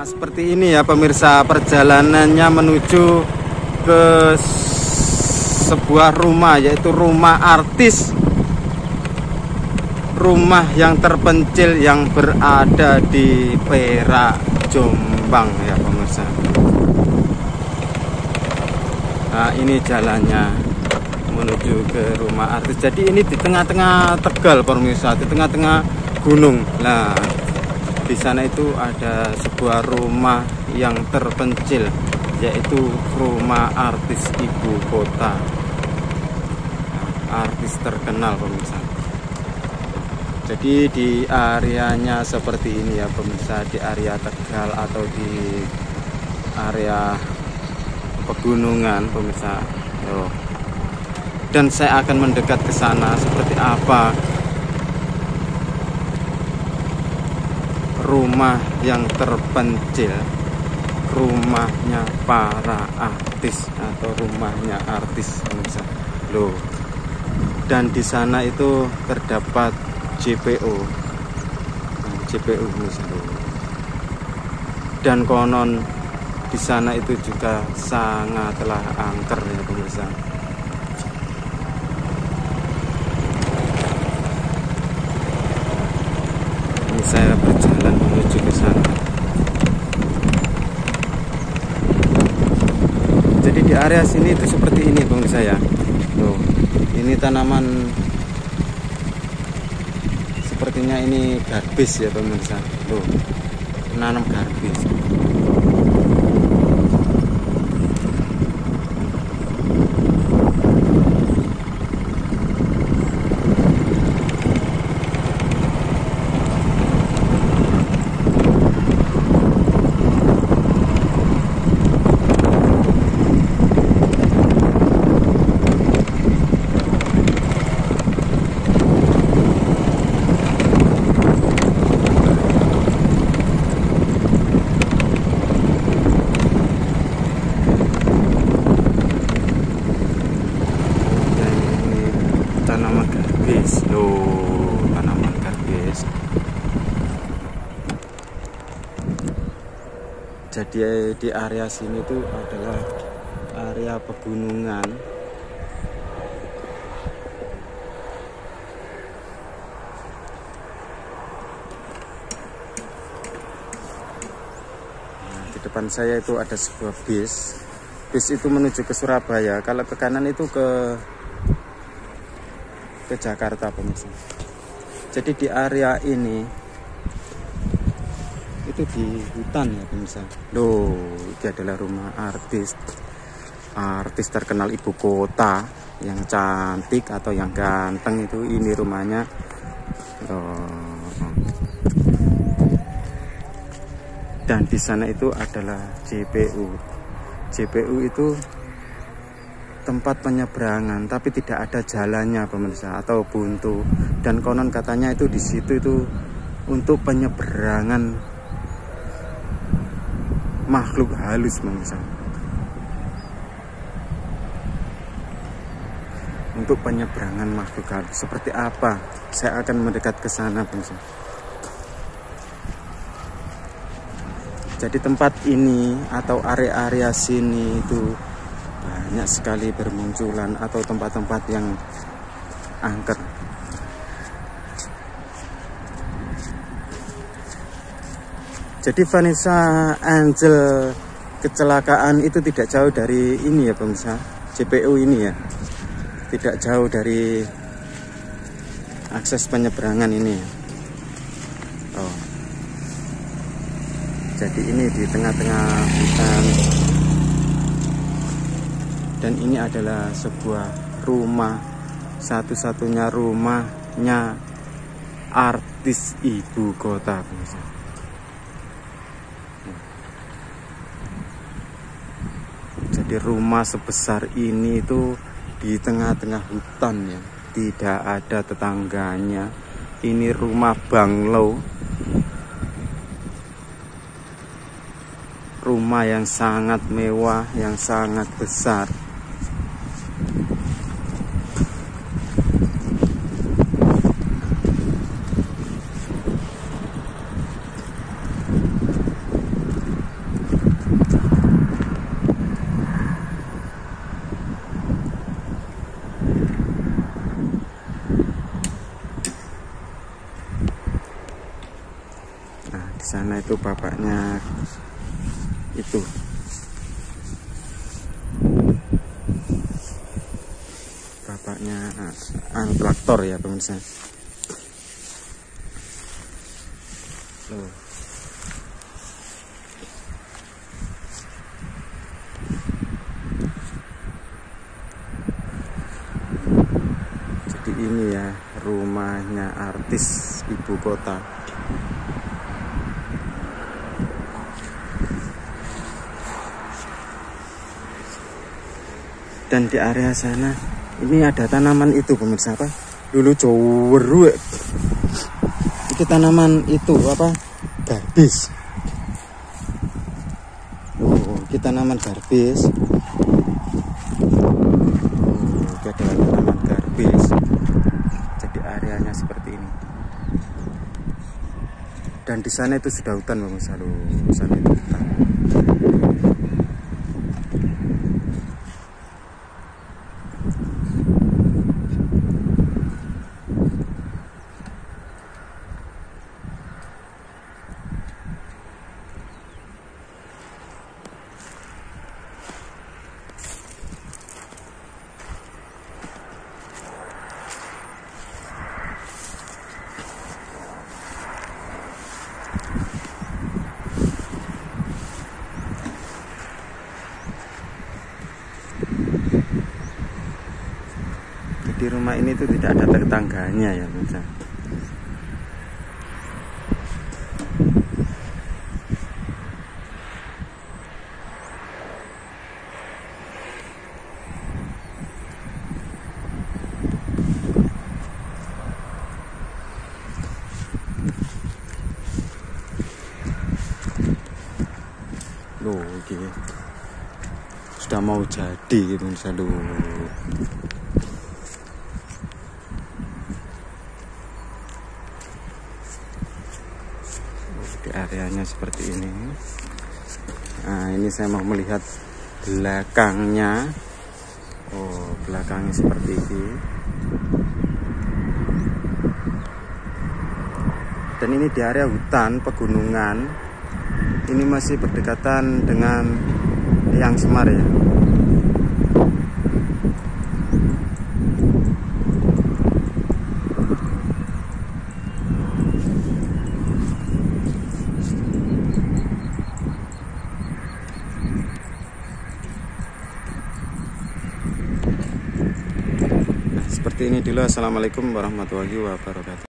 Seperti ini ya pemirsa, perjalanannya menuju ke sebuah rumah, yaitu rumah artis, rumah yang terpencil yang berada di Perak, Jombang ya pemirsa. Nah ini jalannya menuju ke rumah artis. Jadi ini di tengah-tengah Tegal pemirsa, di tengah-tengah gunung. Nah di sana itu ada sebuah rumah yang terpencil, yaitu rumah artis ibu kota, artis terkenal pemirsa. Jadi di areanya seperti ini ya pemirsa, di area Tegal atau di area pegunungan pemirsa. Dan saya akan mendekat ke sana seperti apa rumah yang terpencil, rumahnya para artis atau rumahnya artis pemirsa. Dan di sana itu terdapat JPO, JPO pemirsa. Dan konon di sana itu juga sangatlah angker ya pemirsa. Ini saya berjalan menuju ke sana. Jadi di area sini itu seperti ini pemirsa ya. Tuh, ini tanaman, sepertinya ini garbis ya pemirsa. Tuh, menanam garbis. Tanaman garbis, tanaman garbis. Jadi di area sini tuh adalah area pegunungan. Nah, di depan saya itu ada sebuah bis. Bis itu menuju ke Surabaya. Kalau ke kanan itu ke Jakarta pemirsa. Jadi di area ini itu di hutan ya pemirsa. Ini adalah rumah artis, artis terkenal ibu kota yang cantik atau yang ganteng itu. Ini rumahnya. Dan di sana itu adalah JPU. JPU itu tempat penyeberangan, tapi tidak ada jalannya pemirsa, atau buntu. Dan konon katanya itu di situ itu untuk penyeberangan makhluk halus pemirsa. Untuk penyeberangan makhluk halus seperti apa? Saya akan mendekat ke sana pemirsa. Jadi tempat ini atau area-area sini itu banyak sekali bermunculan atau tempat-tempat yang angker. Jadi Vanessa Angel kecelakaan itu tidak jauh dari ini ya pemirsa, JPU ini ya, tidak jauh dari akses penyeberangan ini. Jadi ini di tengah-tengah hutan. Dan ini adalah sebuah rumah, satu-satunya rumahnya artis ibu kota pemirsa. Jadi rumah sebesar ini itu di tengah-tengah hutan ya, tidak ada tetangganya. Ini rumah banglo, rumah yang sangat mewah, yang sangat besar. sana itu bapaknya itu. Bapaknya traktor ya pemirsa. Loh. Jadi ini ya rumahnya artis ibu kota. Dan di area sana ini ada tanaman itu pemirsa, apa dulu joweru itu tanaman itu apa, garbis. Oh, kita tanaman garbis. Oh, itu adalah tanaman garbis. Jadi areanya seperti ini. Dan di sana itu sudah hutan pemirsa, loh, sana itu hutan. Di rumah ini tuh tidak ada tetangganya ya pemirsa. Loh, oke. Sudah mau jadi gitu pemirsa, loh. Di areanya seperti ini. Nah, ini saya mau melihat belakangnya. Oh, belakangnya seperti ini. Dan ini di area hutan pegunungan. Ini masih berdekatan dengan Yang Semar ya. Seperti ini dulu. Assalamualaikum warahmatullahi wabarakatuh.